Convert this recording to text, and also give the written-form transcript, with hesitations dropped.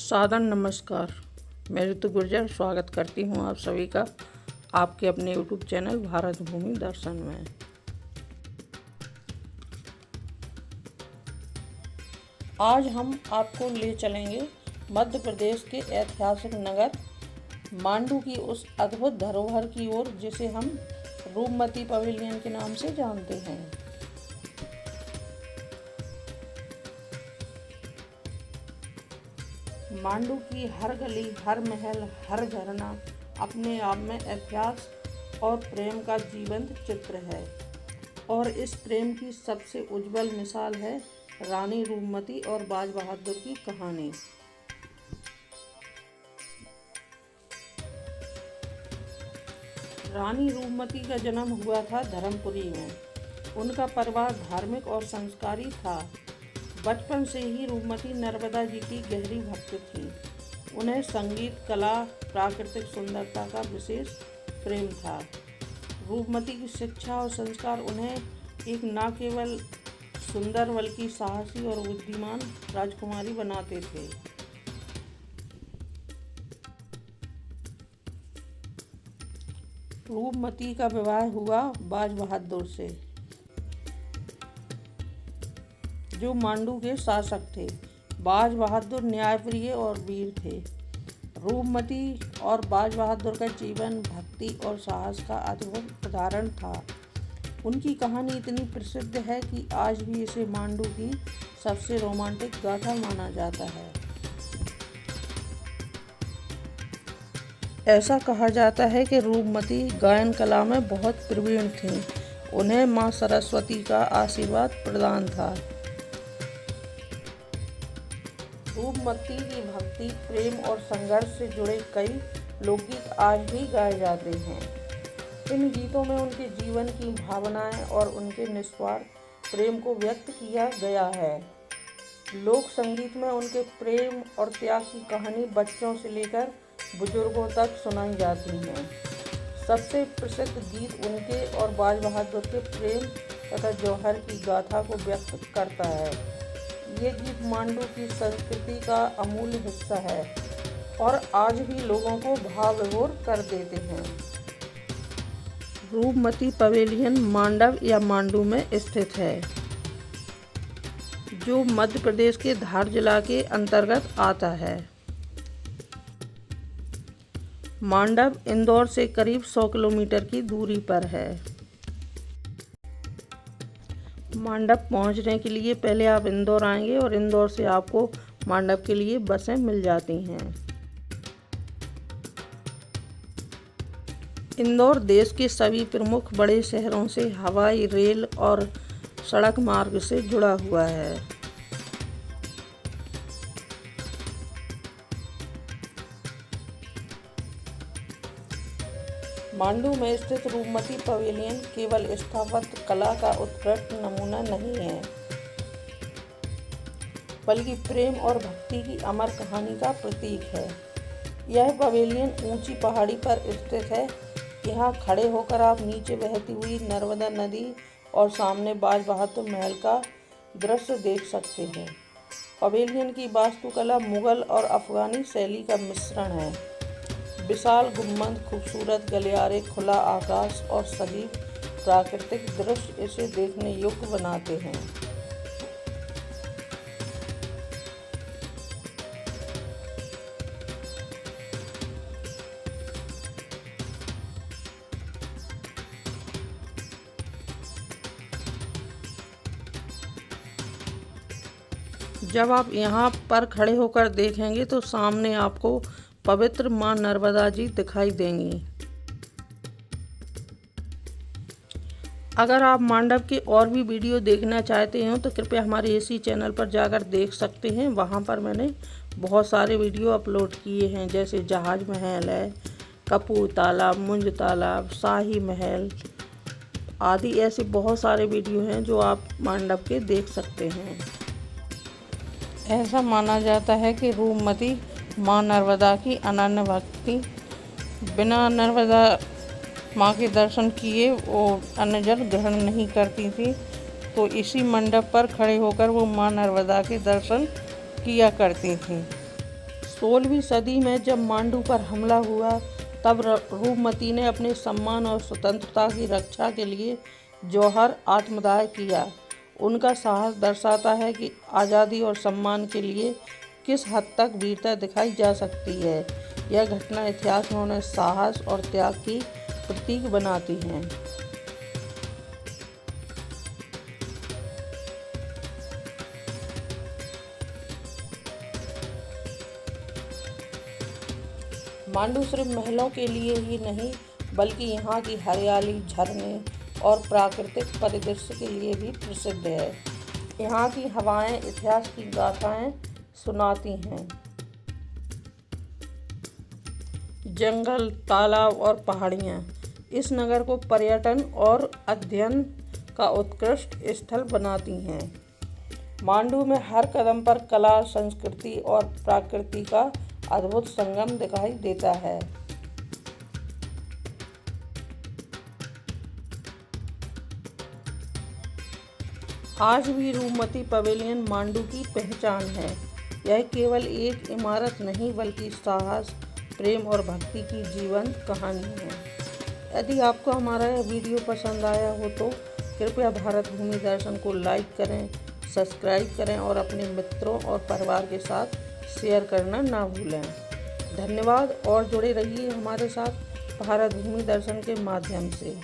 सादर नमस्कार। मैं ऋतु गुर्जर स्वागत करती हूँ आप सभी का आपके अपने यूट्यूब चैनल भारत भूमि दर्शन में। आज हम आपको ले चलेंगे मध्य प्रदेश के ऐतिहासिक नगर मांडू की उस अद्भुत धरोहर की ओर जिसे हम रूपमती पवेलियन के नाम से जानते हैं। मांडू की हर गली, हर महल, हर झरना अपने आप में इतिहास और प्रेम का जीवंत चित्र है और इस प्रेम की सबसे उज्जवल मिसाल है रानी रूपमती और बाज बहादुर की कहानी। रानी रूपमती का जन्म हुआ था धर्मपुरी में। उनका परिवार धार्मिक और संस्कारी था। बचपन से ही रूपमती नर्मदा जी की गहरी भक्त थी। उन्हें संगीत, कला, प्राकृतिक सुंदरता का विशेष प्रेम था। रूपमती की शिक्षा और संस्कार उन्हें एक न केवल सुंदर बल्कि साहसी और बुद्धिमान राजकुमारी बनाते थे। रूपमती का विवाह हुआ बाज बहादुर से, जो मांडू के शासक थे। बाज बहादुर न्यायप्रिय और वीर थे। रूपमती और बाज बहादुर का जीवन भक्ति और साहस का अद्भुत उदाहरण था। उनकी कहानी इतनी प्रसिद्ध है कि आज भी इसे मांडू की सबसे रोमांटिक गाथा माना जाता है। ऐसा कहा जाता है कि रूपमती गायन कला में बहुत प्रवीण थीं। उन्हें मां सरस्वती का आशीर्वाद प्रदान था। रूपमती की भक्ति, प्रेम और संघर्ष से जुड़े कई लोकगीत आज भी गाए जाते हैं। इन गीतों में उनके जीवन की भावनाएं और उनके निस्वार्थ प्रेम को व्यक्त किया गया है। लोक संगीत में उनके प्रेम और त्याग की कहानी बच्चों से लेकर बुजुर्गों तक सुनाई जाती हैं। सबसे प्रसिद्ध गीत उनके और बाज बहादुर के प्रेम तथा जौहर की गाथा को व्यक्त करता है। ये गीत मांडू की संस्कृति का अमूल्य हिस्सा है और आज भी लोगों को भाव विभोर कर देते हैं। रूपमती पवेलियन मांडव या मांडू में स्थित है, जो मध्य प्रदेश के धार जिला के अंतर्गत आता है। मांडव इंदौर से करीब 100 किलोमीटर की दूरी पर है। मांडव पहुंचने के लिए पहले आप इंदौर आएंगे और इंदौर से आपको मांडव के लिए बसें मिल जाती हैं। इंदौर देश के सभी प्रमुख बड़े शहरों से हवाई, रेल और सड़क मार्ग से जुड़ा हुआ है। मांडू में स्थित रूपमती पवेलियन केवल स्थापत्य कला का उत्कृष्ट नमूना नहीं है, बल्कि प्रेम और भक्ति की अमर कहानी का प्रतीक है। यह पवेलियन ऊंची पहाड़ी पर स्थित है। यहाँ खड़े होकर आप नीचे बहती हुई नर्मदा नदी और सामने बाज बहादुर महल का दृश्य देख सकते हैं। पवेलियन की वास्तुकला मुगल और अफगानी शैली का मिश्रण है। विशाल गुंबद, खूबसूरत गलियारे, खुला आकाश और सजीव प्राकृतिक दृश्य इसे देखने योग्य बनाते हैं। जब आप यहाँ पर खड़े होकर देखेंगे तो सामने आपको पवित्र मां नर्मदा जी दिखाई देंगी। अगर आप मांडव के और भी वीडियो देखना चाहते हो तो कृपया हमारे इसी चैनल पर जाकर देख सकते हैं। वहां पर मैंने बहुत सारे वीडियो अपलोड किए हैं, जैसे जहाज महल है, कपूर तालाब, मुंज तालाब, शाही महल आदि। ऐसे बहुत सारे वीडियो हैं जो आप मांडव के देख सकते हैं। ऐसा माना जाता है कि रूपमती मां नर्मदा की अनन्य भक्ति, बिना नर्मदा मां के दर्शन किए वो अन्न जल ग्रहण नहीं करती थी, तो इसी मंडप पर खड़े होकर वो मां नर्मदा के दर्शन किया करती थीं। 16वीं सदी में जब मांडू पर हमला हुआ तब रूपमती ने अपने सम्मान और स्वतंत्रता की रक्षा के लिए जौहर आत्मदाह किया। उनका साहस दर्शाता है कि आज़ादी और सम्मान के लिए किस हद तक वीरता दिखाई जा सकती है। यह घटना इतिहास में उन्हें साहस और त्याग की प्रतीक बनाती हैं। मांडू सिर्फ महलों के लिए ही नहीं बल्कि यहाँ की हरियाली, झरने और प्राकृतिक परिदृश्य के लिए भी प्रसिद्ध है। यहाँ की हवाएं इतिहास की गाथाएं सुनाती हैं। जंगल, तालाब और पहाड़ियाँ इस नगर को पर्यटन और अध्ययन का उत्कृष्ट स्थल बनाती हैं। मांडू में हर कदम पर कला, संस्कृति और प्रकृति का अद्भुत संगम दिखाई देता है। आज भी रूपमती पवेलियन मांडू की पहचान है। यह केवल एक इमारत नहीं बल्कि साहस, प्रेम और भक्ति की जीवंत कहानी है। यदि आपको हमारा यह वीडियो पसंद आया हो तो कृपया भारत भूमि दर्शन को लाइक करें, सब्सक्राइब करें और अपने मित्रों और परिवार के साथ शेयर करना ना भूलें। धन्यवाद और जुड़े रहिए हमारे साथ भारत भूमि दर्शन के माध्यम से।